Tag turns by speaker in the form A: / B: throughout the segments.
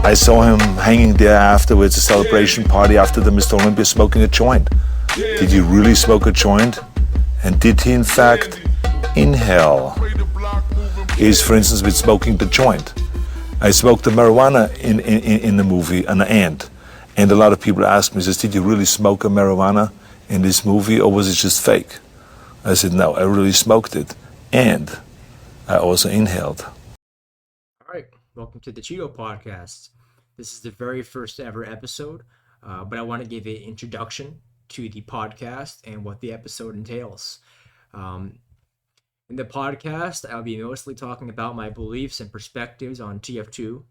A: I saw him hanging there afterwards, a celebration party after the Mr. Olympia, smoking a joint. Did he really smoke a joint? And did he in fact inhale? Is, for instance, with smoking the joint. I smoked the marijuana in the movie, an ant. And a lot of people ask me, did you really smoke a marijuana in this movie, or was it just fake? I said, no, I really smoked it. And I also inhaled.
B: All right, welcome to the Cheeto podcast. This is the very first ever episode, but I want to give an introduction to the podcast and what the episode entails. In the podcast, I'll be mostly talking about my beliefs and perspectives on TF2,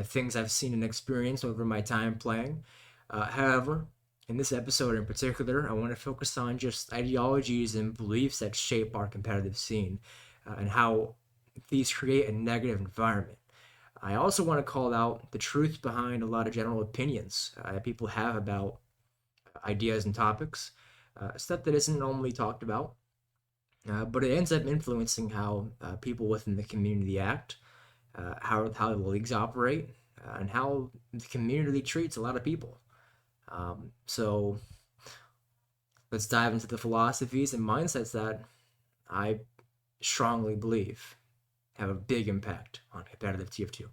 B: things I've seen and experienced over my time playing. However, in this episode in particular, I want to focus on just ideologies and beliefs that shape our competitive scene and how these create a negative environment. I also want to call out the truth behind a lot of general opinions that people have about ideas and topics, stuff that isn't normally talked about, but it ends up influencing how people within the community act, how the leagues operate, and how the community treats a lot of people. So let's dive into the philosophies and mindsets that I strongly believe have a big impact on competitive TF2.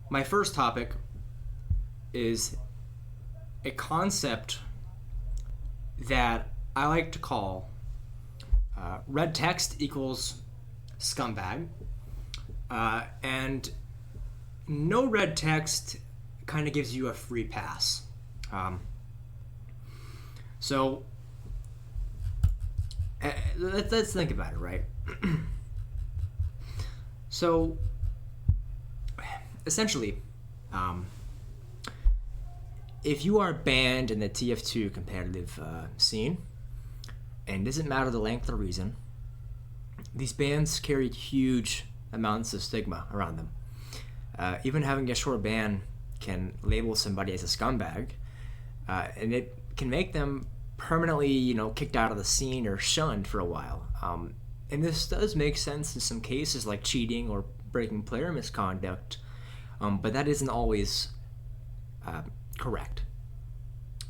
B: My first topic is a concept that I like to call red text equals scumbag, and no red text kind of gives you a free pass. So let's think about it, right? So essentially, if you are banned in the TF2 competitive scene, and it doesn't matter the length or reason, these bans carry huge amounts of stigma around them. Even having a short ban can label somebody as a scumbag, and it can make them permanently, kicked out of the scene or shunned for a while. And this does make sense in some cases like cheating or breaking player misconduct, but that isn't always correct.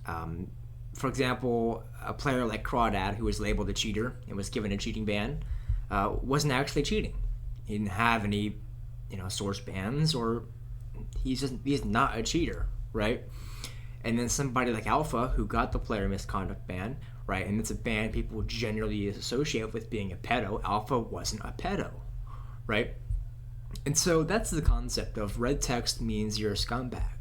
B: For example, a player like Crawdad, who was labeled a cheater and was given a cheating ban, wasn't actually cheating. He didn't have any, source bans, or he's not a cheater, right? And then somebody like Alpha, who got the player misconduct ban, right? And it's a ban people generally associate with being a pedo. Alpha wasn't a pedo, right? And so that's the concept of red text means you're a scumbag.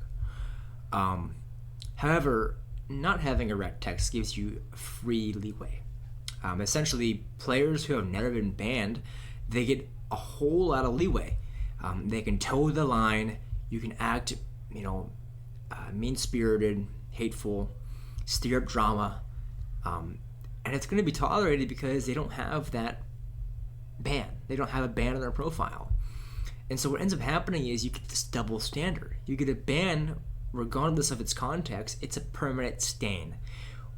B: However, not having a red text gives you free leeway. Essentially, players who have never been banned, they get a whole lot of leeway. They can toe the line. You can act, mean-spirited, hateful, stir up drama, and it's going to be tolerated because they don't have that ban. They don't have a ban on their profile. And so what ends up happening is you get this double standard. You get a ban regardless of its context. It's a permanent stain.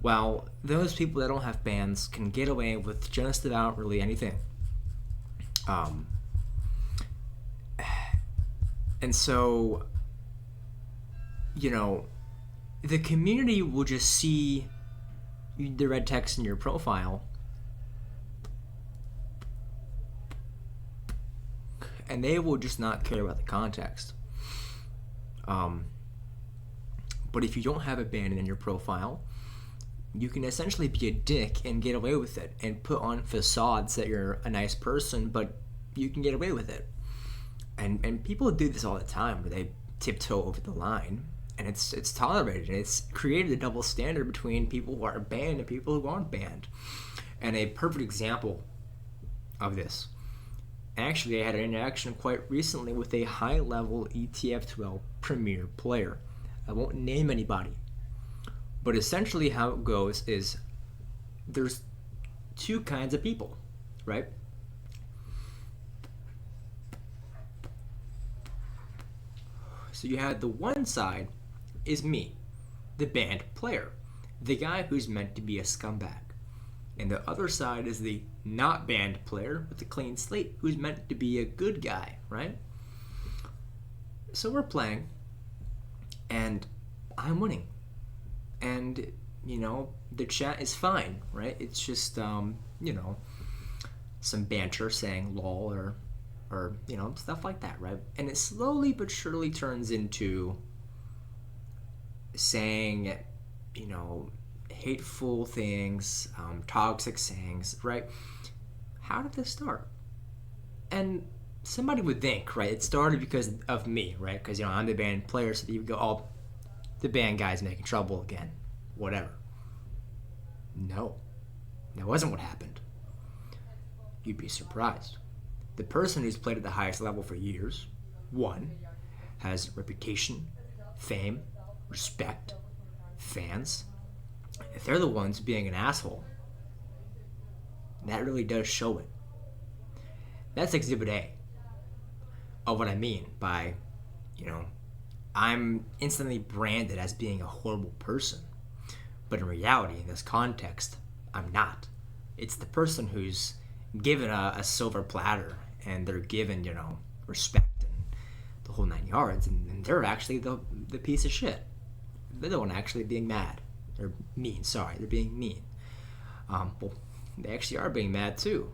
B: While those people that don't have bans can get away with just about really anything. And so, the community will just see the red text in your profile and they will just not care about the context. But if you don't have a ban in your profile, you can essentially be a dick and get away with it and put on facades that you're a nice person, but you can get away with it. And people do this all the time where they tiptoe over the line, and it's tolerated, and it's created a double standard between people who are banned and people who aren't banned. And a perfect example of this, actually, I had an interaction quite recently with a high-level ETF2L premier player. I won't name anybody, but essentially how it goes is there's two kinds of people, right? So you had the one side is me, the banned player, the guy who's meant to be a scumbag. And the other side is the not banned player with a clean slate who's meant to be a good guy, right? So we're playing, and I'm winning. And, the chat is fine, right? It's just, some banter saying lol or stuff like that, right? And it slowly but surely turns into saying, hateful things, toxic sayings, right? How did this start? And somebody would think, right, it started because of me, right? Because, I'm the band player, so you would go, oh, the band guy's making trouble again, whatever. No, that wasn't what happened. You'd be surprised. The person who's played at the highest level for years, one, has reputation, fame, respect, fans. If they're the ones being an asshole, that really does show it. That's Exhibit A of what I mean by, I'm instantly branded as being a horrible person. But in reality, in this context, I'm not. It's the person who's given a silver platter and they're given, respect and the whole 9 yards, and they're actually the piece of shit. They're the one actually being mad. They're mean, sorry, they're being mean. Well, they actually are being mad too.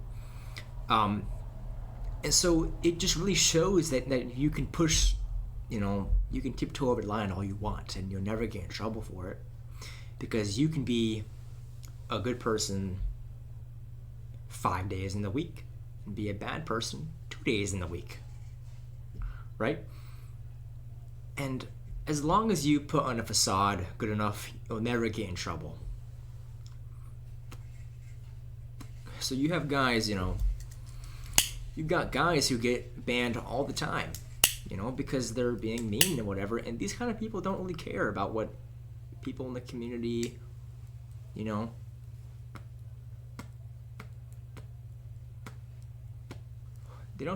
B: And so it just really shows that you can push, you can tiptoe over the line all you want and you'll never get in trouble for it. Because you can be a good person 5 days in the week and be a bad person 2 days in the week. Right? And as long as you put on a facade good enough, you'll never get in trouble. So you have guys, you've got guys who get banned all the time, because they're being mean and whatever. And these kind of people don't really care about what people in the community, they don't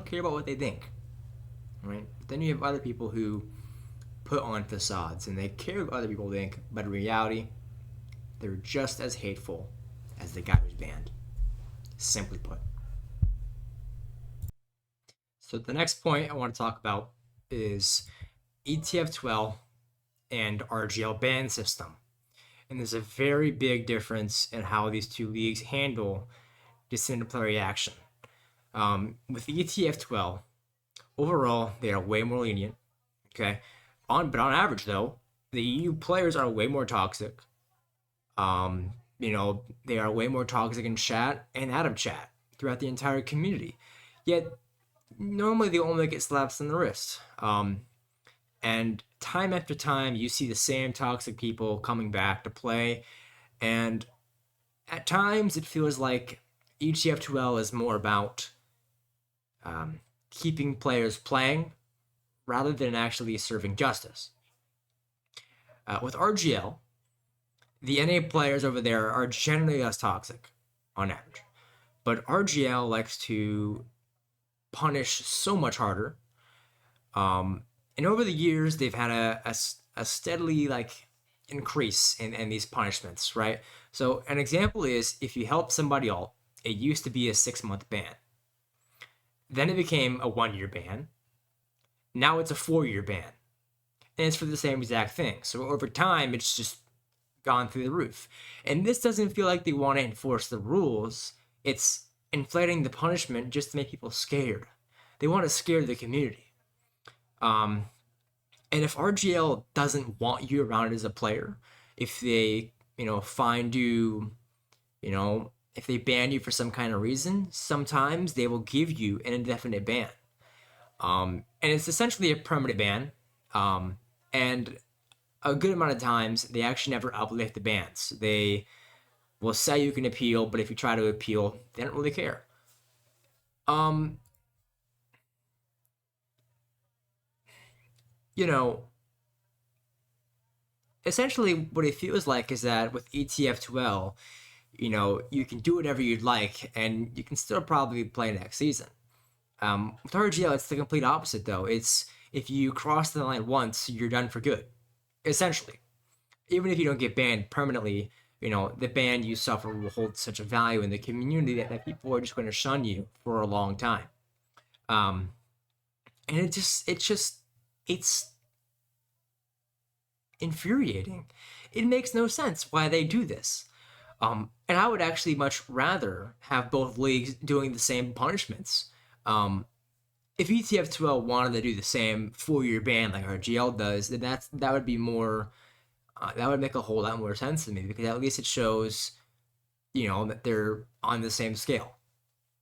B: care about what they think, right? But then you have other people who put on facades and they care what other people think, but in reality, they're just as hateful as the guy who's banned, simply put. So the next point I want to talk about is TF2 and RGL ban system. And there's a very big difference in how these two leagues handle disciplinary action. With ETF12, overall, they are way more lenient. Okay, but on average, though, the EU players are way more toxic. They are way more toxic in chat and out of chat throughout the entire community. Yet, normally they only get slaps on the wrist. And time after time, you see the same toxic people coming back to play. And at times, it feels like EGF2L is more about keeping players playing rather than actually serving justice. With RGL, the NA players over there are generally less toxic on average. But RGL likes to punish so much harder. And over the years, they've had a steadily increase in these punishments, right? So an example is if you help somebody out, it used to be a 6-month ban. Then it became a 1-year ban. Now it's a 4-year ban. And it's for the same exact thing. So over time, it's just gone through the roof. And this doesn't feel like they want to enforce the rules. It's inflating the punishment just to make people scared. They want to scare the community. And if RGL doesn't want you around as a player, if they, find you, if they ban you for some kind of reason, sometimes they will give you an indefinite ban. And it's essentially a permanent ban. And a good amount of times, they actually never uplift the bans. They will say you can appeal, but if you try to appeal, they don't really care. Essentially what it feels like is that with ETF2L, you can do whatever you'd like and you can still probably play next season. With RGL, it's the complete opposite though. It's if you cross the line once, you're done for good. Essentially. Even if you don't get banned permanently, the ban you suffer will hold such a value in the community that people are just going to shun you for a long time. Um, and it's infuriating. It makes no sense why they do this. And I would actually much rather have both leagues doing the same punishments. If ETF2L wanted to do the same 4-year ban like RGL does, then that would be more. That would make a whole lot more sense to me, because at least it shows, that they're on the same scale.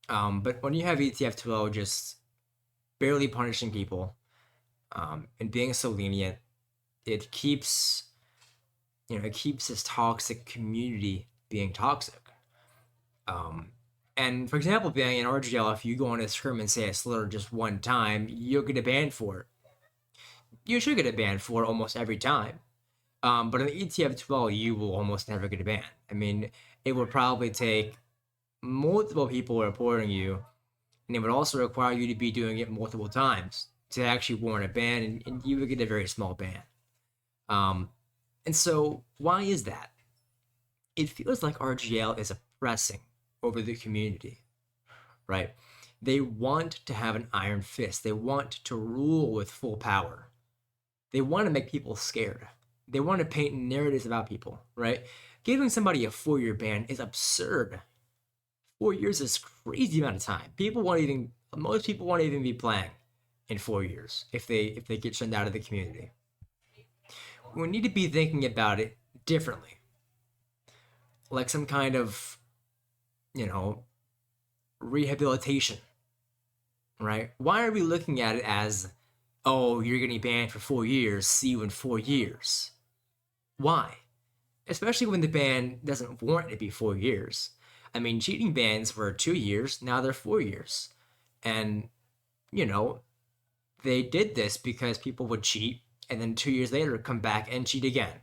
B: But when you have ETF2L just barely punishing people, and being so lenient, it keeps this toxic community being toxic. And for example, being in RGL, if you go on a scrim and say a slur just one time, you'll get a ban for it. You should get a ban for it almost every time. But in the ETF12, you will almost never get a ban. I mean, it would probably take multiple people reporting you, and it would also require you to be doing it multiple times to actually warrant a ban, and you would get a very small ban. And so, why is that? It feels like RGL is oppressing over the community, right? They want to have an iron fist. They want to rule with full power. They want to make people scared. They want to paint narratives about people, right? Giving somebody a 4-year ban is absurd. 4 years is crazy amount of time. Most people won't even be playing in 4 years if they get shunned out of the community. We need to be thinking about it differently, like some kind of, rehabilitation, right? Why are we looking at it as, oh, you're getting banned for 4 years, see you in 4 years? Why? Especially when the ban doesn't warrant it to be 4 years. I mean, cheating bans were 2 years, now they're 4 years. And, they did this because people would cheat and then 2 years later come back and cheat again.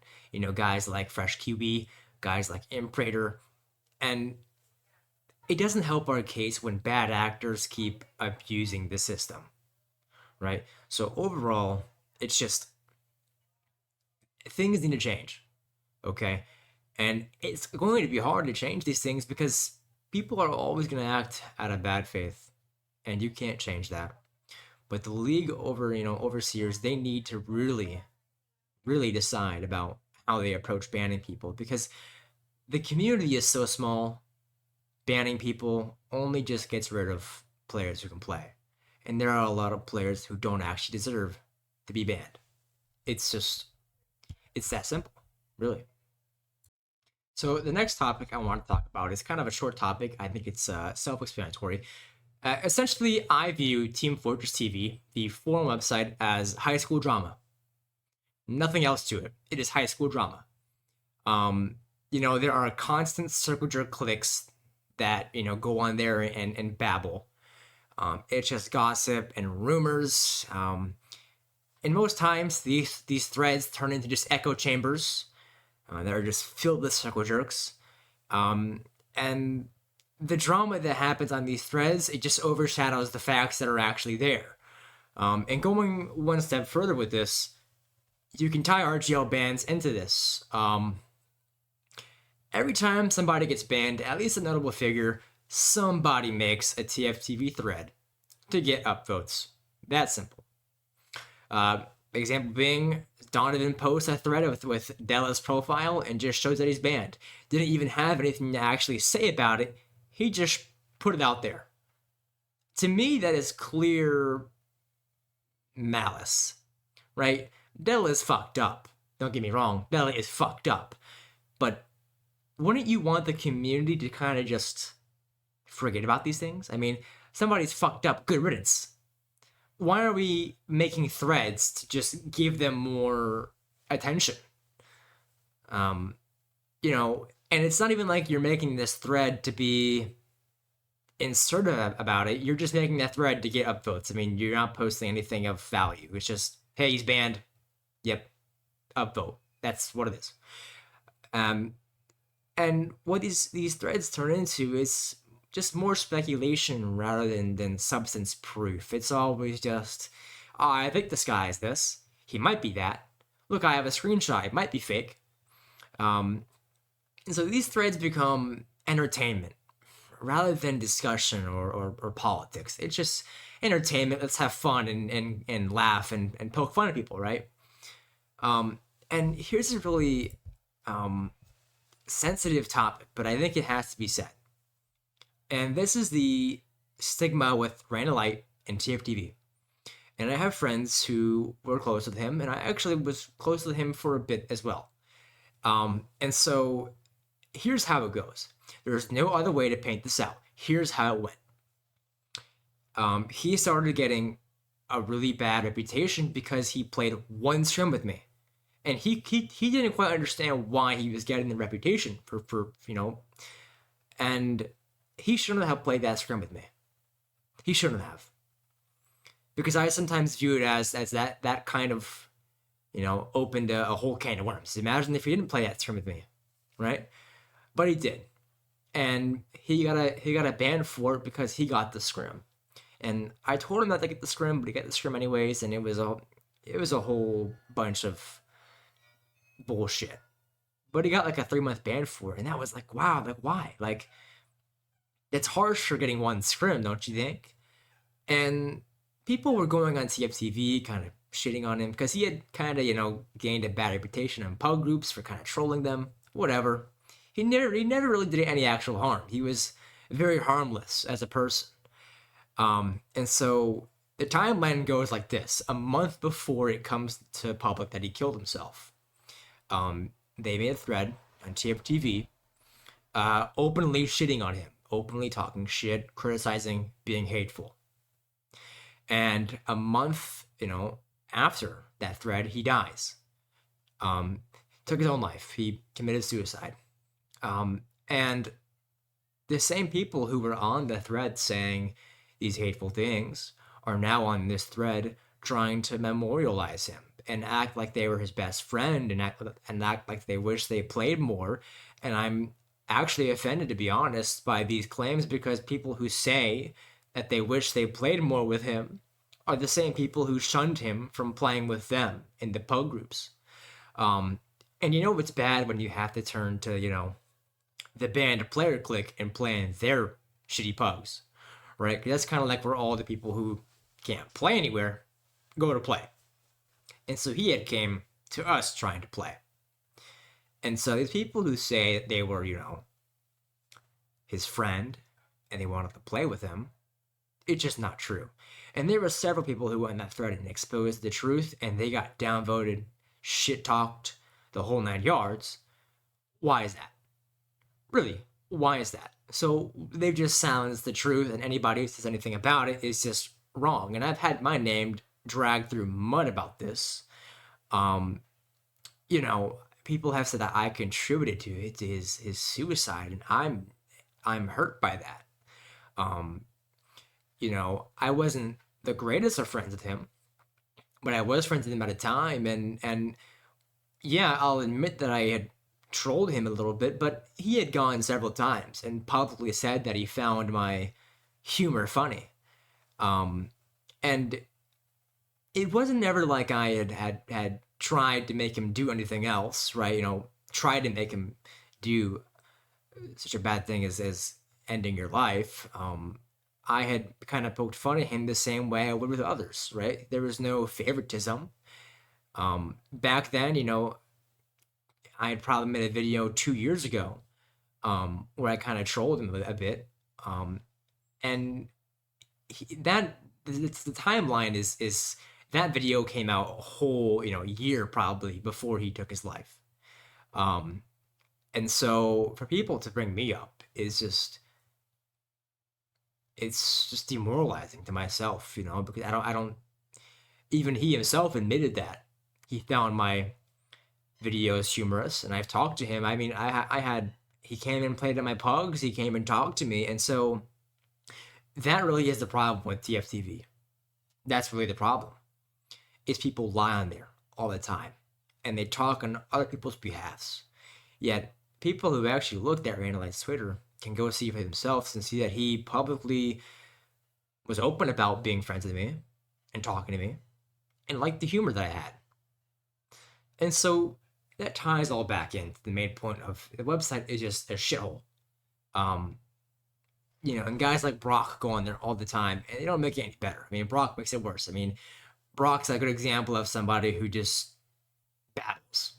B: Guys like Fresh QB, guys like Imprater. And it doesn't help our case when bad actors keep abusing the system, right? So overall, it's just, things need to change, okay? And it's going to be hard to change these things because people are always going to act out of bad faith, and you can't change that. But the league overseers, they need to really, really decide about how they approach banning people, because the community is so small. Banning people only just gets rid of players who can play, and there are a lot of players who don't actually deserve to be banned. It's that simple, really. So the next topic I want to talk about is kind of a short topic. I think it's self-explanatory. Essentially, I view Team Fortress TV, the forum website, as high school drama. Nothing else to it. It is high school drama. There are constant circle jerk clicks that go on there and babble. It's just gossip and rumors. And most times these threads turn into just echo chambers that are just filled with circle jerks. And the drama that happens on these threads, it just overshadows the facts that are actually there. And going one step further with this, you can tie RGL bans into this. Every time somebody gets banned, at least a notable figure, somebody makes a TFTV thread to get upvotes. That simple. Example being, Donovan posts a thread with Della's profile and just shows that he's banned. Didn't even have anything to actually say about it. He just put it out there. To me, that is clear malice, right? Della is fucked up. Don't get me wrong. Della is fucked up. But wouldn't you want the community to kind of just forget about these things? I mean, somebody's fucked up. Good riddance. Why are we making threads to just give them more attention? And it's not even like you're making this thread to be assertive about it. You're just making that thread to get upvotes. I mean, you're not posting anything of value. It's just, hey, he's banned. Yep, upvote. That's what it is. And what these threads turn into is just more speculation rather than substance proof. It's always just, I think this guy is this. He might be that. Look, I have a screenshot. It might be fake. And so these threads become entertainment rather than discussion or politics. It's just entertainment. Let's have fun and laugh and poke fun at people, right? And here's a really sensitive topic, but I think it has to be said. And this is the stigma with Randall Light and TF2. And I have friends who were close with him, and I actually was close with him for a bit as well. And so here's how it goes. There's no other way to paint this out. Here's how it went. He started getting a really bad reputation because he played one scrim with me. And he didn't quite understand why he was getting the reputation for and he shouldn't have played that scrim with me. He shouldn't have. Because I sometimes view it as that kind of, opened a whole can of worms. Imagine if he didn't play that scrim with me, right? But he did. And he got a ban for it because he got the scrim. And I told him not to get the scrim, but he got the scrim anyways, and it was a whole bunch of bullshit. But he got like a 3-month ban for it, and that was like, wow, like why? Like, it's harsh for getting one scrim, don't you think? And people were going on CFTV kind of shitting on him because he had kind of, gained a bad reputation in pub groups for kind of trolling them, whatever. He never really did any actual harm. He was very harmless as a person. And so the timeline goes like this. A month before it comes to public that he killed himself, they made a thread on TF2, openly shitting on him, openly talking shit, criticizing, being hateful. And a month, after that thread, he dies. Took his own life. He committed suicide. And the same people who were on the thread saying these hateful things are now on this thread trying to memorialize him and act like they were his best friend and act like they wish they played more. And I'm actually offended, to be honest, by these claims because people who say that they wish they played more with him are the same people who shunned him from playing with them in the pub groups. And it's bad when you have to turn to, the band player clique and play in their shitty pugs, right? That's kind of like where all the people who can't play anywhere go to play. And so he had came to us trying to play. And so these people who say that they were, his friend and they wanted to play with him, it's just not true. And there were several people who went in that thread and exposed the truth, and they got downvoted, shit talked, the whole 9 yards. Why is that? Really, why is that? So they've just silenced the truth, and anybody who says anything about it is just wrong. And I've had my name dragged through mud about this. People have said that I contributed to it, to his suicide, and I'm hurt by that. I wasn't the greatest of friends with him, but I was friends with him at a time, and yeah, I'll admit that I had trolled him a little bit, but he had gone several times and publicly said that he found my humor funny. And it wasn't ever like I had tried to make him do anything else, right? Tried to make him do such a bad thing as ending your life. I had kind of poked fun at him the same way I would with others, right? There was no favoritism. Back then, I had probably made a video 2 years ago where I kind of trolled him a bit. And the timeline is that video came out a whole, year probably before he took his life. And so for people to bring me up is it's just demoralizing to myself, because I don't, even he himself admitted that he found my videos humorous, and I've talked to him. I mean, he came and played at my pugs, he came and talked to me, and so that really is the problem with TF2. That's really the problem. Is people lie on there all the time, and they talk on other people's behalfs. Yet people who actually looked at Randall's Twitter can go see for themselves and see that he publicly was open about being friends with me and talking to me and liked the humor that I had. And so that ties all back into the main point of the website is just a shithole. Um, and guys like Brock go on there all the time, and they don't make it any better. I mean, Brock makes it worse. I mean, Brock's a good example of somebody who just battles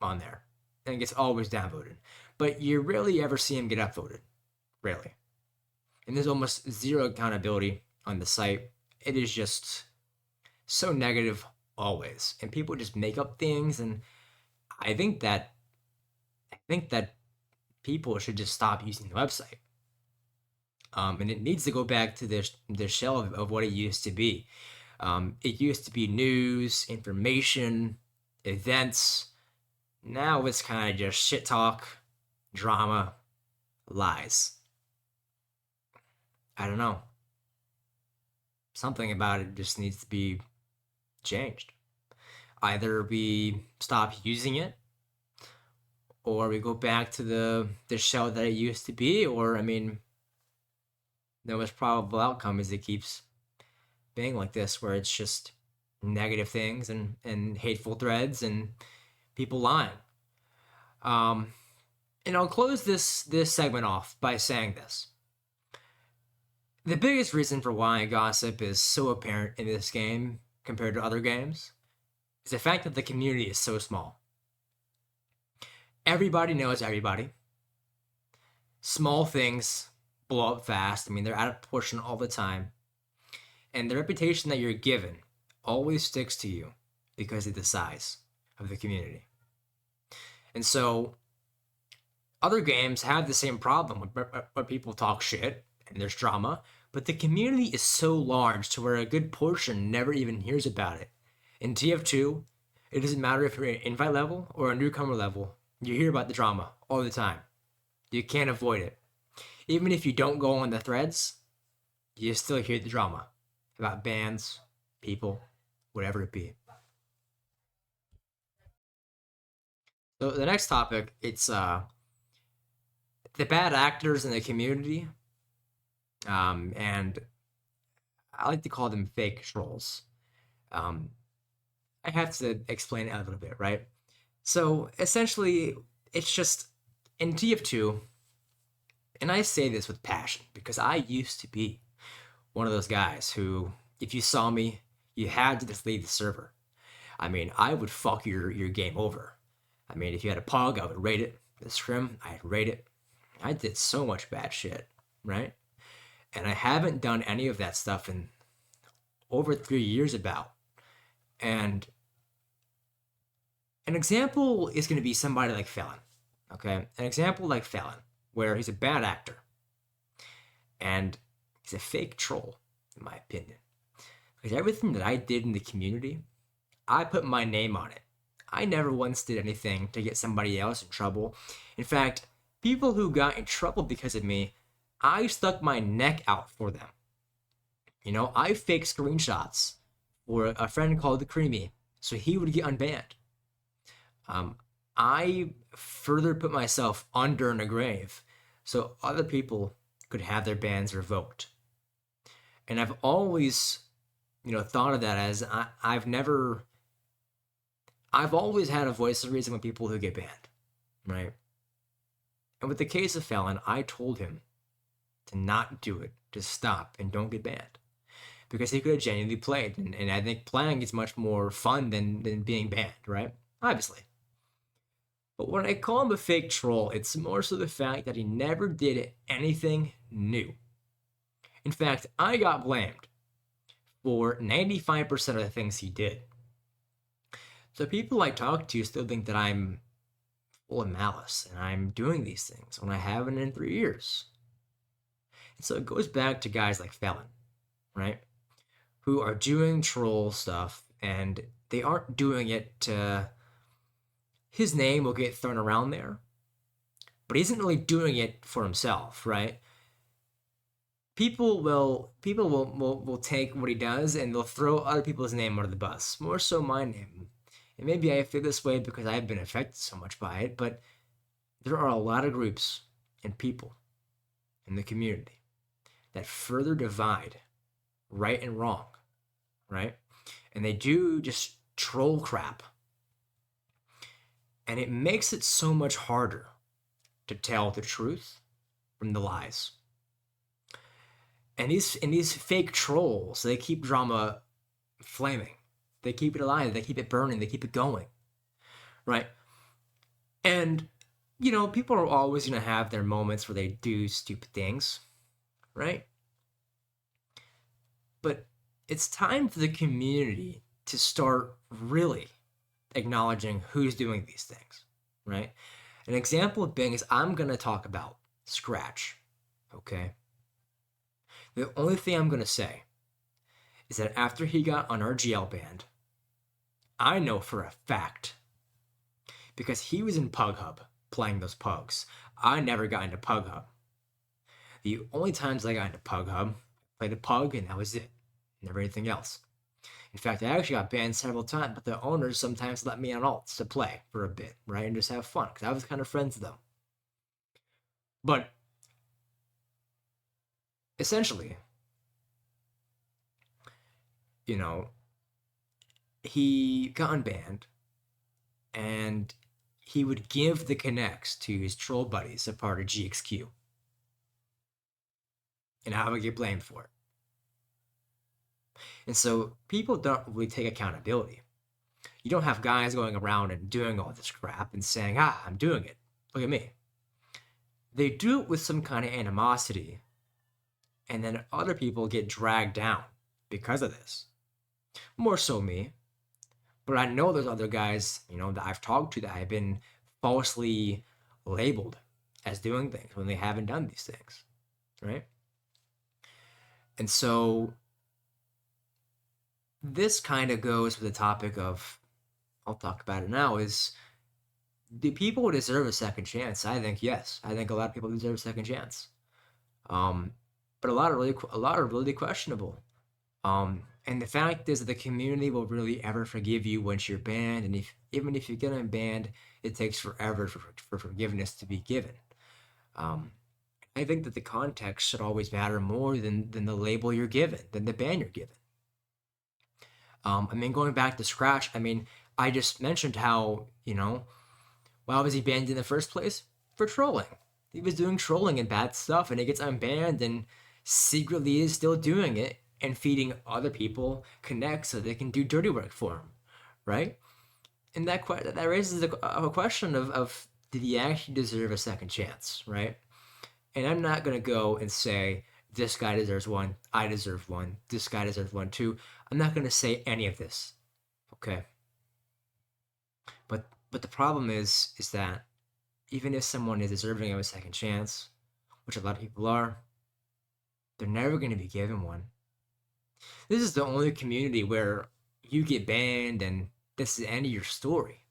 B: on there and gets always downvoted. But you rarely ever see him get upvoted. Rarely. And there's almost zero accountability on the site. It is just so negative always. And people just make up things, and I think that people should just stop using the website. And it needs to go back to the shell of what it used to be. It used to be news, information, events. Now it's kind of just shit talk, drama, lies. I don't know. Something about it just needs to be changed. Either we stop using it, or we go back to the shell that it used to be, or, I mean, the most probable outcome is it keeps being like this, where it's just negative things and hateful threads and people lying. And I'll close this segment off by saying this. The biggest reason for why gossip is so apparent in this game compared to other games is the fact that the community is so small. Everybody knows everybody. Small things blow up fast. I mean, they're out of proportion all the time. And the reputation that you're given always sticks to you because of the size of the community. And so other games have the same problem where people talk shit and there's drama, but the community is so large to where a good portion never even hears about it. In TF2, it doesn't matter if you're at invite level or a newcomer level, you hear about the drama all the time. You can't avoid it. Even if you don't go on the threads, you still hear the drama about bands, people, whatever it be. So the next topic, it's the bad actors in the community, and I like to call them fake trolls. I have to explain it a little bit, right? So essentially, it's just in TF2, and I say this with passion because I used to be one of those guys who, if you saw me, you had to just leave the server. I mean, I would fuck your game over. I mean, if you had a pug, I would raid it. The scrim, I'd raid it. I did so much bad shit, right? And I haven't done any of that stuff in over 3 years about. And an example is going to be somebody like Felon, okay? An example like Felon, where he's a bad actor. And he's a fake troll, in my opinion. Because everything that I did in the community, I put my name on it. I never once did anything to get somebody else in trouble. In fact, people who got in trouble because of me, I stuck my neck out for them. I faked screenshots for a friend called the Creamy, so he would get unbanned. I further put myself under in a grave so other people could have their bans revoked. And I've always, thought of that as I've always had a voice of reason with people who get banned, right? And with the case of Felon, I told him to not do it, to stop, and don't get banned. Because he could have genuinely played, and I think playing is much more fun than being banned, right? Obviously. But when I call him a fake troll, it's more so the fact that he never did anything new. In fact, I got blamed for 95% of the things he did. So people I talk to still think that I'm full of malice and I'm doing these things when I haven't in 3 years. And so it goes back to guys like Felon, right? Who are doing troll stuff, and they aren't doing it to... His name will get thrown around there, but he isn't really doing it for himself, right? People will take what he does and they'll throw other people's name under the bus, more so my name. And maybe I feel this way because I've been affected so much by it, but there are a lot of groups and people in the community that further divide right and wrong, right? And they do just troll crap. And it makes it so much harder to tell the truth from the lies. And these fake trolls, they keep drama flaming. They keep it alive, they keep it burning, they keep it going. Right? And people are always going to have their moments where they do stupid things, right? But it's time for the community to start really acknowledging who's doing these things, right? An example of being is I'm going to talk about Scratch, okay? The only thing I'm going to say is that after he got on our GL band, I know for a fact, because he was in Pug Hub playing those pugs. I never got into Pug Hub. The only times I got into Pug Hub, I played a pug and that was it. Never anything else. In fact, I actually got banned several times, but the owners sometimes let me on alts to play for a bit, right? And just have fun, because I was kind of friends with them. But essentially, he got unbanned, and he would give the connects to his troll buddies a part of GXQ. And I would get blamed for it. And so people don't really take accountability. You don't have guys going around and doing all this crap and saying, I'm doing it. Look at me. They do it with some kind of animosity, and then other people get dragged down because of this. More so me. But I know there's other guys, that I've talked to that have been falsely labeled as doing things when they haven't done these things, right? And so this kind of goes with the topic of, I'll talk about it now, is do people deserve a second chance? I think yes. I think a lot of people deserve a second chance. But a lot are really questionable. And the fact is that the community will really ever forgive you once you're banned, and even if you get unbanned, it takes forever for forgiveness to be given. I think that the context should always matter more than the label you're given, than the ban you're given. Going back to Scratch, I just mentioned how, why was he banned in the first place? For trolling. He was doing trolling and bad stuff, and he gets unbanned and secretly is still doing it and feeding other people connects so they can do dirty work for him, right? And that raises a question of did he actually deserve a second chance, right? And I'm not going to go and say, this guy deserves one, I deserve one, this guy deserves one too. I'm not going to say any of this, okay? But the problem is that even if someone is deserving of a second chance, which a lot of people are, they're never going to be given one. This is the only community where you get banned and this is the end of your story.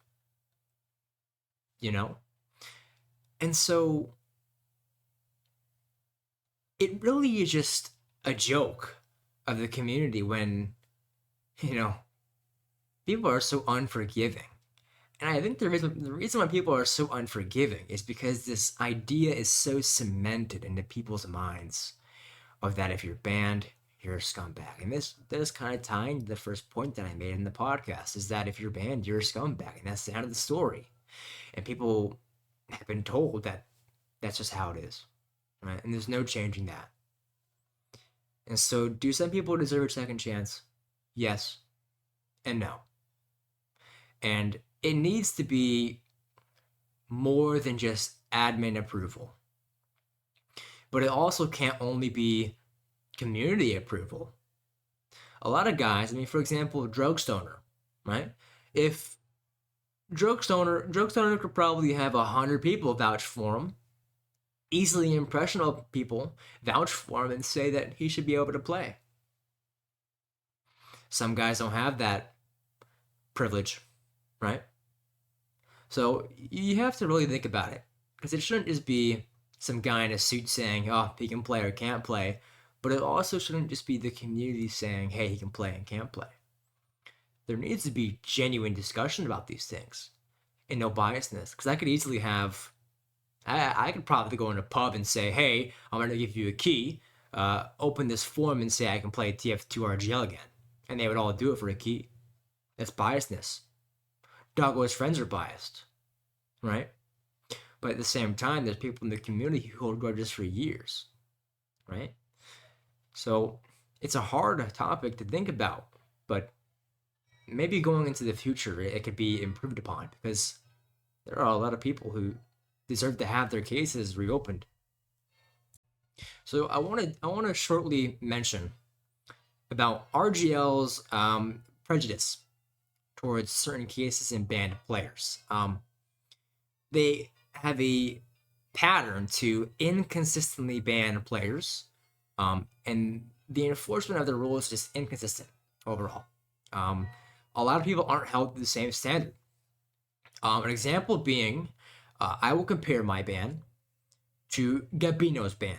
B: And so it really is just a joke of the community when, people are so unforgiving. And I think the reason why people are so unforgiving is because this idea is so cemented into people's minds of that if you're banned, you're a scumbag. And this is kind of tying to the first point that I made in the podcast, is that if you're banned, you're a scumbag. And that's the end of the story. And people have been told that that's just how it is, right? And there's no changing that. And so do some people deserve a second chance? Yes and no. And it needs to be more than just admin approval. But it also can't only be community approval. A lot of guys, for example, Drugstoner, right? If Drugstoner could probably have 100 people vouch for him, easily impressionable people vouch for him and say that he should be able to play. Some guys don't have that privilege, right? So you have to really think about it, because it shouldn't just be some guy in a suit saying, he can play or can't play, but it also shouldn't just be the community saying, hey, he can play and can't play. There needs to be genuine discussion about these things and no biasness, because I could easily have, I could probably go in a pub and say, hey, I'm going to give you a key, open this form and say I can play TF2 RGL again. And they would all do it for a key. That's biasness. Doggo's friends are biased. right? But at the same time, there's people in the community who hold grudges for years, right? So it's a hard topic to think about, but maybe going into the future, it could be improved upon because there are a lot of people who deserve to have their cases reopened. So I want to shortly mention about RGL's prejudice towards certain cases and banned players. They have a pattern to inconsistently ban players, and the enforcement of the rules is just inconsistent overall. Um, a lot of people aren't held to the same standard. An example being, I will compare my ban to Gabino's ban.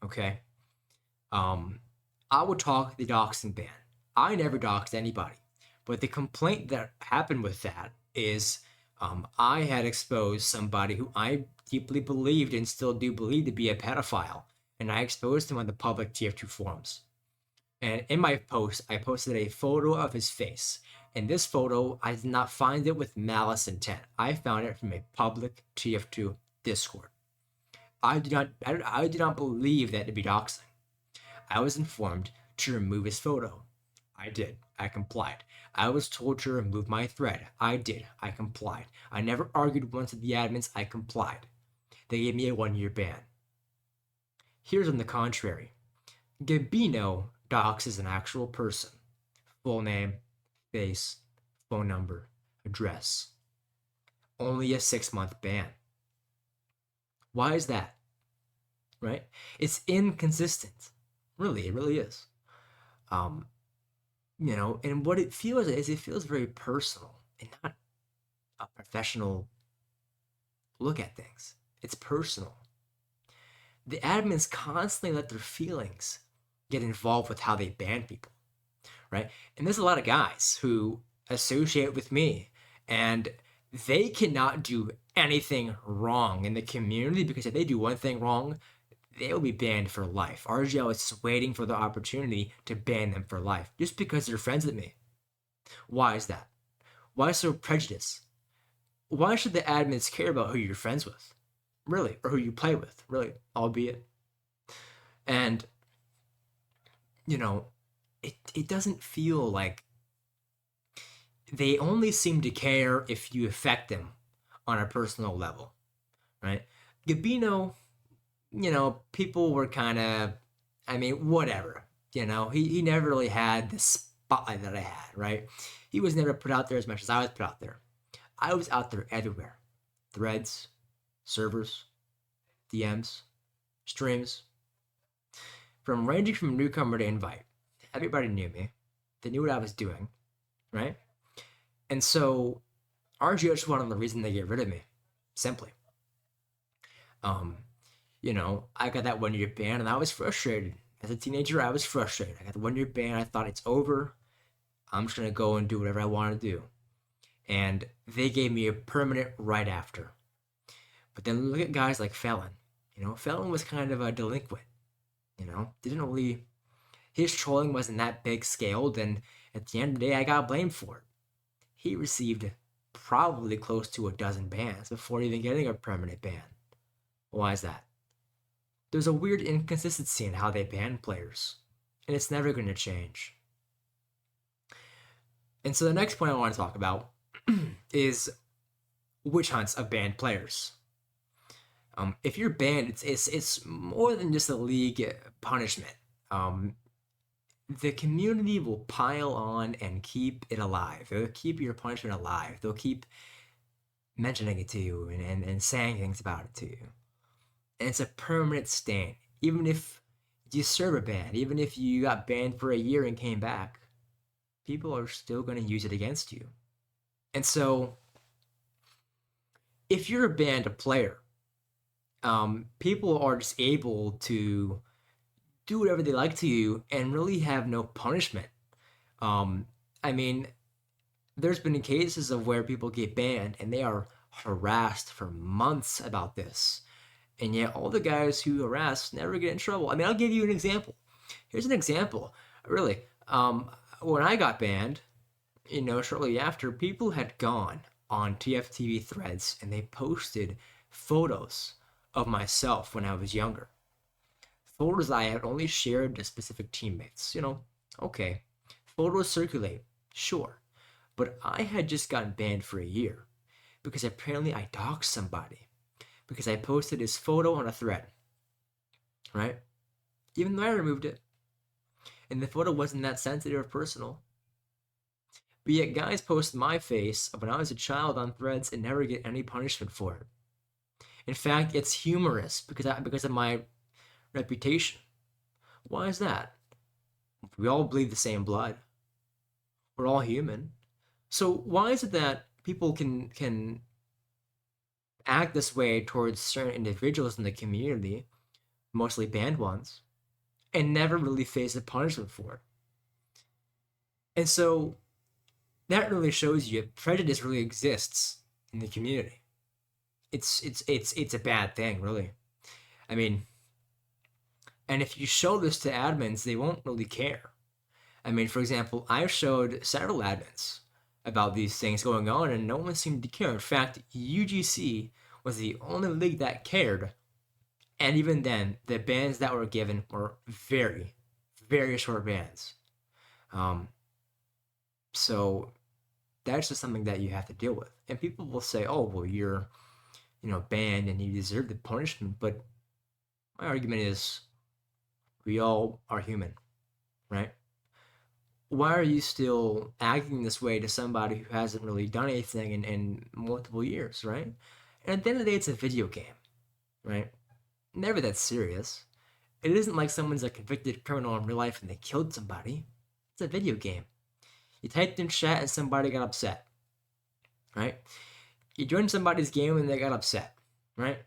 B: Okay, um, I would talk the doxing ban. I never doxed anybody, but the complaint that happened with that is I had exposed somebody who I deeply believed and still do believe to be a pedophile, and I exposed him on the public TF2 forums. And in my post, I posted a photo of his face. And this photo, I did not find it with malice intent. I found it from a public TF2 Discord. I do not believe that to be doxing. I was informed to remove his photo. I did. I complied. I was told to remove my thread. I did. I complied. I never argued once with the admins. I complied. They gave me a 1-year ban. Here's on the contrary. Gabino doxes an actual person. Full name, face, phone number, address. Only a 6-month ban. Why is that? Right? It's inconsistent. Really, it really is. And what it feels is it feels very personal and not a professional look at things. It's personal. The admins constantly let their feelings get involved with how they ban people, right? And there's a lot of guys who associate with me and they cannot do anything wrong in the community because if they do one thing wrong, they will be banned for life. RGL is just waiting for the opportunity to ban them for life just because they're friends with me. Why is that? Why so prejudice? Why should the admins care about who you're friends with? Really? Or who you play with? Really? Albeit. And, it doesn't feel like they only seem to care if you affect them on a personal level, right? Gabino, people were kind of, whatever. He never really had the spotlight that I had, right? He was never put out there as much as I was put out there. I was out there everywhere. Threads, servers, DMs, streams. Ranging from newcomer to invite. Everybody knew me. They knew what I was doing, right? And so RGO just wanted the reason they get rid of me. Simply. I got that 1-year ban and I was frustrated. As a teenager, I was frustrated. I got the 1-year ban. I thought it's over. I'm just going to go and do whatever I want to do. And they gave me a permanent right after. But then look at guys like Felon. Felon was kind of a delinquent. Didn't really, his trolling wasn't that big scaled. And at the end of the day, I got blamed for it. He received probably close to a dozen bans before even getting a permanent ban. Why is that? There's a weird inconsistency in how they ban players, and it's never going to change. And so the next point I want to talk about is witch hunts of banned players. If you're banned, it's more than just a league punishment. The community will pile on and keep it alive. They'll keep your punishment alive. They'll keep mentioning it to you and saying things about it to you. And it's a permanent stain. Even if you serve a ban, even if you got banned for a year and came back, people are still going to use it against you. And so, if you're a banned player, people are just able to do whatever they like to you and really have no punishment. There's been cases of where people get banned and they are harassed for months about this. And yet all the guys who harass never get in trouble. I'll give you an example. Here's an example. Really, when I got banned, shortly after, people had gone on TFTV threads and they posted photos of myself when I was younger. Photos I had only shared to specific teammates. Okay. Photos circulate, sure. But I had just gotten banned for a year because apparently I doxed somebody because I posted his photo on a thread, right? Even though I removed it. And the photo wasn't that sensitive or personal. But yet guys post my face of when I was a child on threads and never get any punishment for it. In fact, it's humorous because of my reputation. Why is that? We all bleed the same blood. We're all human. So why is it that people can act this way towards certain individuals in the community, mostly banned ones, and never really face a punishment for it? And so that really shows you prejudice really exists in the community. It's a bad thing, really. I mean, and if you show this to admins, they won't really care. I mean, for example, I've showed several admins about these things going on, and no one seemed to care. In fact, UGC was the only league that cared, and even then, the bans that were given were very, very short bans. So that's just something that you have to deal with. And people will say, "Oh, well, you're, banned and you deserve the punishment." But my argument is, we all are human, right? Why are you still acting this way to somebody who hasn't really done anything in multiple years, right? And at the end of the day, it's a video game, right? Never that serious. It isn't like someone's a convicted criminal in real life and they killed somebody. It's a video game. You typed in chat and somebody got upset, right? You joined somebody's game and they got upset, right?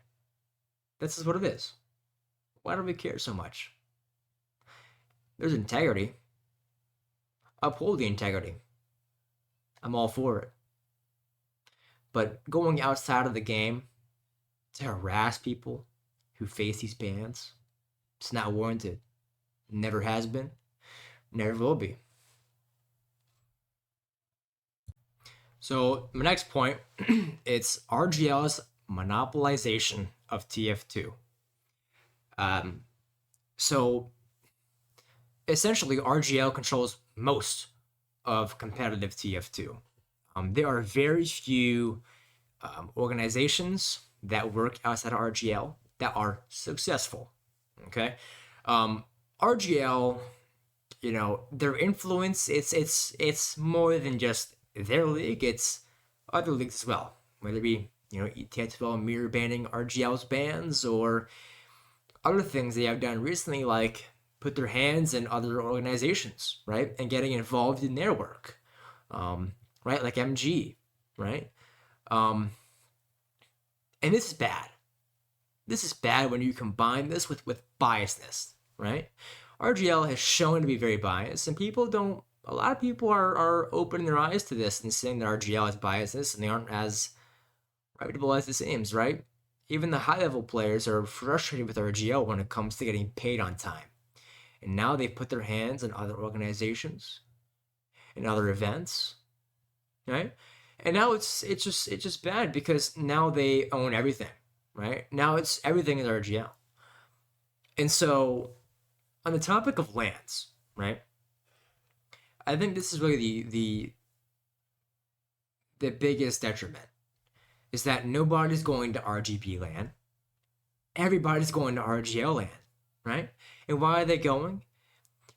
B: This is what it is. Why do we care so much? There's integrity. Uphold the integrity. I'm all for it. But going outside of the game to harass people who face these bans, it's not warranted. Never has been, never will be. So my next point, it's RGL's monopolization of TF2. So essentially, RGL controls most of competitive TF2. There are very few organizations that work outside of RGL that are successful. Okay, RGL, their influence, it's more than just their league. It's other leagues as well, whether it be TF2 mirror banning RGL's bans or other things they have done recently, like put their hands in other organizations, right, and getting involved in their work, right, like MG, right, and this is bad. This is bad when you combine this with biasness, right? RGL has shown to be very biased, and a lot of people are opening their eyes to this and saying that RGL has biases and they aren't as reputable as it seems, right? Even the high-level players are frustrated with RGL when it comes to getting paid on time. And now they've put their hands in other organizations and other events, right? And now it's just bad because now they own everything, right? Now everything is RGL. And so on the topic of lands, right? I think this is really the biggest detriment is that nobody's going to RGB land. Everybody's going to RGL land, right? And why are they going?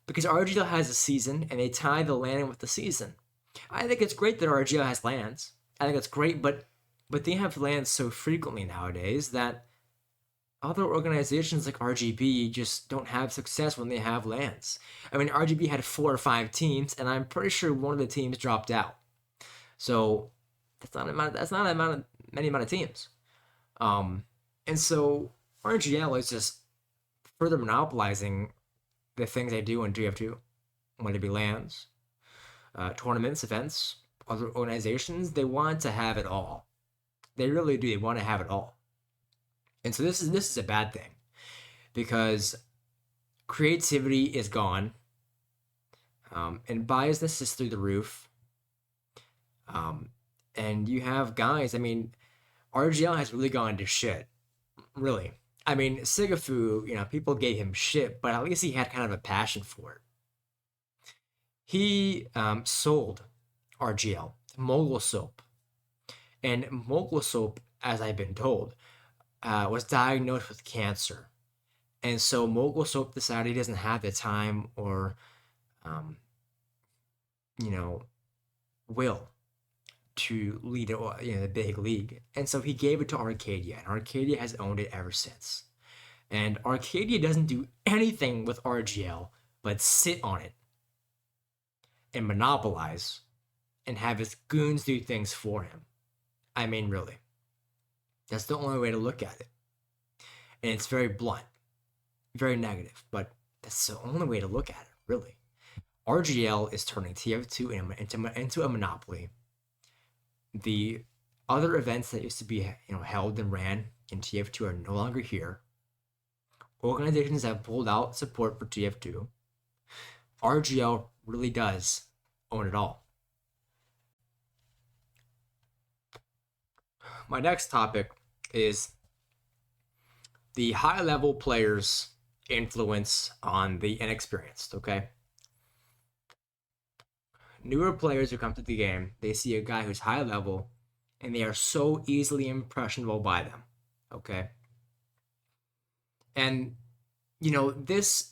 B: Because RGL has a season and they tie the land in with the season. I think it's great that RGL has lands. I think it's great, but they have lands so frequently nowadays that other organizations like RGB just don't have success when they have lands. I mean, RGB had 4 or 5 teams, and I'm pretty sure one of the teams dropped out. So that's not many amount of teams. And so RGL is just further monopolizing the things they do in TF2, whether it be lands, tournaments, events, other organizations. They want to have it all. They really do. They want to have it all. And so this is a bad thing because creativity is gone, and biasness is through the roof. And you have guys, I mean, RGL has really gone to shit. Really. I mean, Sigafu, people gave him shit, but at least he had kind of a passion for it. He sold RGL to Mogul Soap. And Mogul Soap, as I've been told, was diagnosed with cancer. And so Mogul Soap decided he doesn't have the time or, um, will to lead the big league. And so he gave it to Arcadia, and Arcadia has owned it ever since. And Arcadia doesn't do anything with RGL but sit on it and monopolize and have his goons do things for him. I mean, really. That's the only way to look at it. And it's very blunt, very negative, but that's the only way to look at it, really. RGL is turning TF2 into a monopoly. The other events that used to be held and ran in TF2 are no longer here. Organizations have pulled out support for TF2. RGL really does own it all. My next topic is the high-level players' influence on the inexperienced, okay? Newer players who come to the game, they see a guy who's high level, and they are so easily impressionable by them, okay? And, this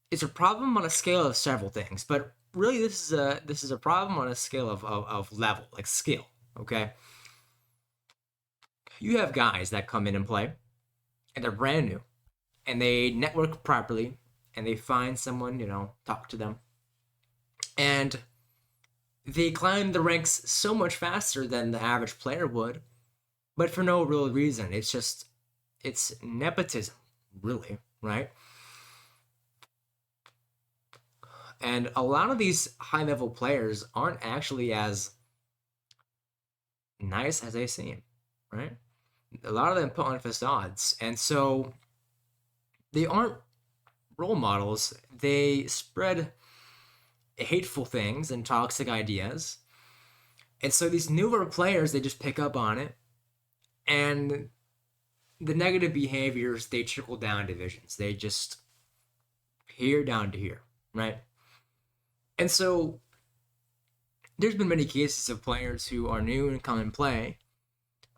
B: is a problem on a scale of several things, but really this is a problem on a scale of level, like skill, okay? You have guys that come in and play, and they're brand new, and they network properly, and they find someone, talk to them, and they climb the ranks so much faster than the average player would, but for no real reason. It's nepotism, really, right? And a lot of these high-level players aren't actually as nice as they seem, right? A lot of them put on facades, and so they aren't role models. They spread hateful things and toxic ideas. And so these newer players, they just pick up on it. And the negative behaviors, they trickle down divisions. They just here down to here, right? And so there's been many cases of players who are new and come and play.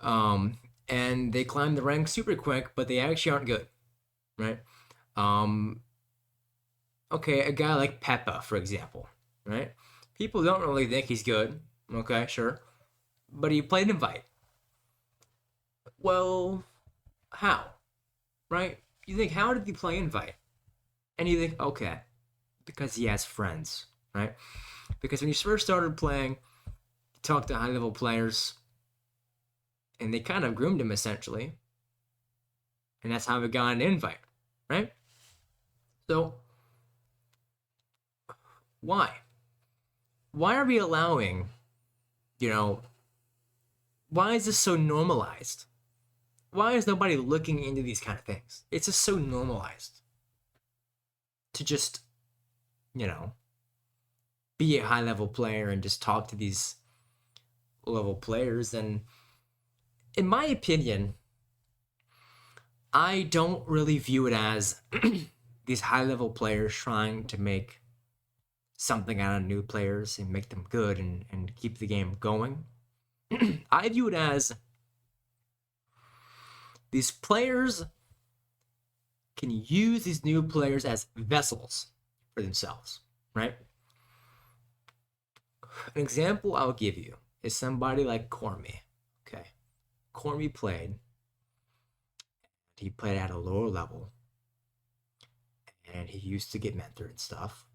B: And they climb the ranks super quick, but they actually aren't good, right? Okay, a guy like Peppa, for example, right? People don't really think he's good. Okay, sure. But he played Invite. Well, how? Right? You think, how did he play Invite? And you think, okay, because he has friends, right? Because when you first started playing, you talked to high-level players, and they kind of groomed him, essentially. And that's how he got an invite, right? So, why? Why are we allowing, why is this so normalized? Why is nobody looking into these kind of things? It's just so normalized to just, be a high-level player and just talk to these level players. And in my opinion, I don't really view it as these high-level players trying to make something out of new players and make them good and keep the game going. I view it as these players can use these new players as vessels for themselves, right? An example I'll give you is somebody like Cormy. Okay. Cormy played. He played at a lower level. And he used to get mentored and stuff.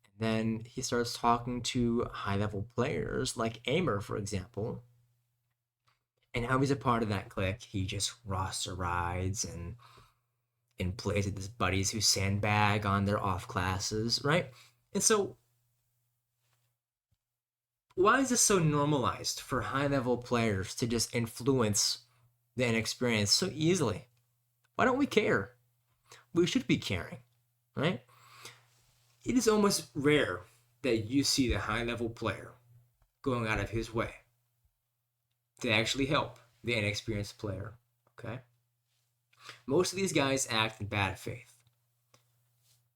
B: And then he starts talking to high-level players like Aimer, for example. And how he's a part of that clique. He just roster rides and plays with his buddies who sandbag on their off classes, right? And so why is this so normalized for high-level players to just influence the inexperienced so easily? Why don't we care? We should be caring, right? It is almost rare that you see the high-level player going out of his way to actually help the inexperienced player. Okay? Most of these guys act in bad faith.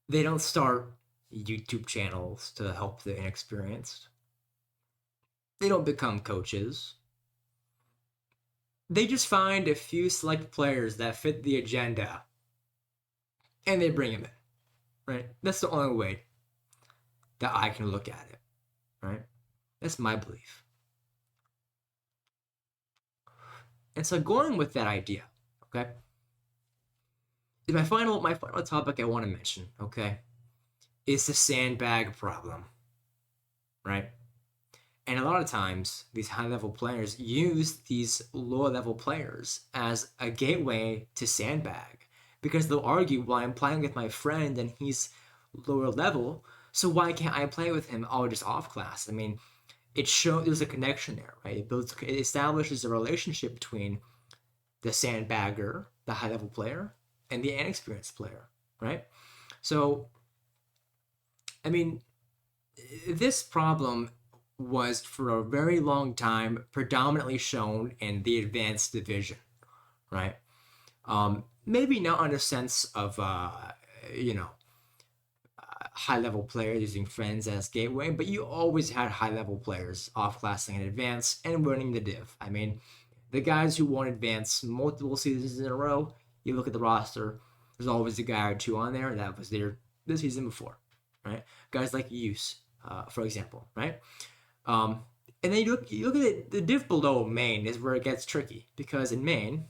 B: They don't start YouTube channels to help the inexperienced. They don't become coaches. They just find a few select players that fit the agenda and they bring them in, right? That's the only way that I can look at it, right? That's my belief. And so going with that idea, okay, my final topic I want to mention, okay, is the sandbag problem, right? And a lot of times, these high level players use these low level players as a gateway to sandbag because they'll argue, well, I'm playing with my friend and he's lower level, so why can't I play with him? Oh, just off class. I mean, it shows there's a connection there, right? It establishes a relationship between the sandbagger, the high level player, and the inexperienced player, right? So, I mean, this problem was for a very long time predominantly shown in the advanced division, right? Maybe not in a sense of, you know, high level players using friends as gateway, but you always had high level players off classing in advance and winning the div. I mean, the guys who won advance multiple seasons in a row, you look at the roster, there's always a guy or two on there that was there the season before, right? Guys like Use, for example, right? And then you look at it, the div below main is where it gets tricky because in main,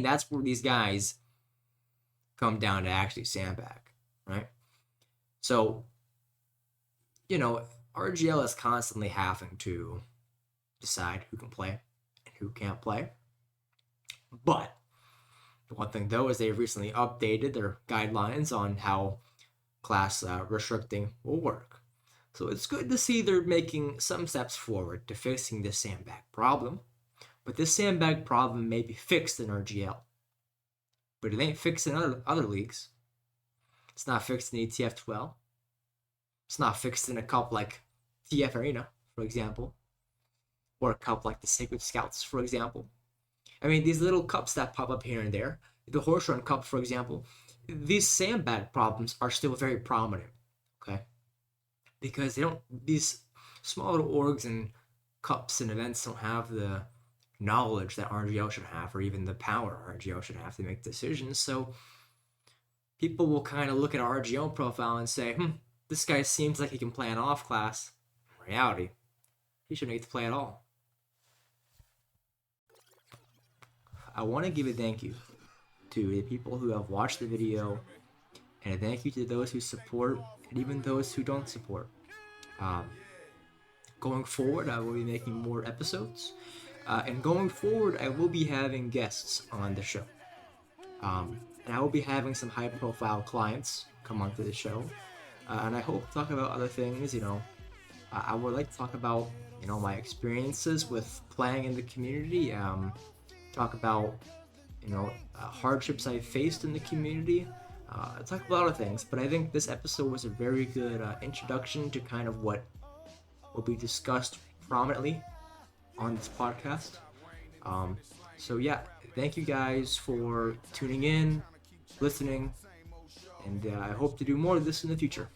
B: that's where these guys come down to actually sandbag, right? So, you know, RGL is constantly having to decide who can play and who can't play. But one thing though is they've recently updated their guidelines on how class restricting will work. So it's good to see they're making some steps forward to fixing this sandbag problem. But this sandbag problem may be fixed in RGL. But it ain't fixed in other leagues. It's not fixed in TF2. It's not fixed in a cup like TF Arena, for example. Or a cup like the Sacred Scouts, for example. I mean, these little cups that pop up here and there, the Horse Run Cup, for example, these sandbag problems are still very prominent, okay? Because these small little orgs and cups and events don't have the knowledge that RGL should have, or even the power RGL should have to make decisions. So people will kind of look at RGL profile and say, this guy seems like he can play an off class. In reality, he shouldn't get to play at all. I want to give a thank you to the people who have watched the video, and a thank you to those who support, and even those who don't support. Going forward, I will be making more episodes, and going forward, I will be having guests on the show. And I will be having some high-profile clients come onto the show, and I hope to talk about other things. I would like to talk about my experiences with playing in the community. Talk about hardships I faced in the community. Talk about a lot of things, but I think this episode was a very good introduction to kind of what will be discussed prominently on this podcast. So yeah, thank you guys for tuning in, listening, and I hope to do more of this in the future.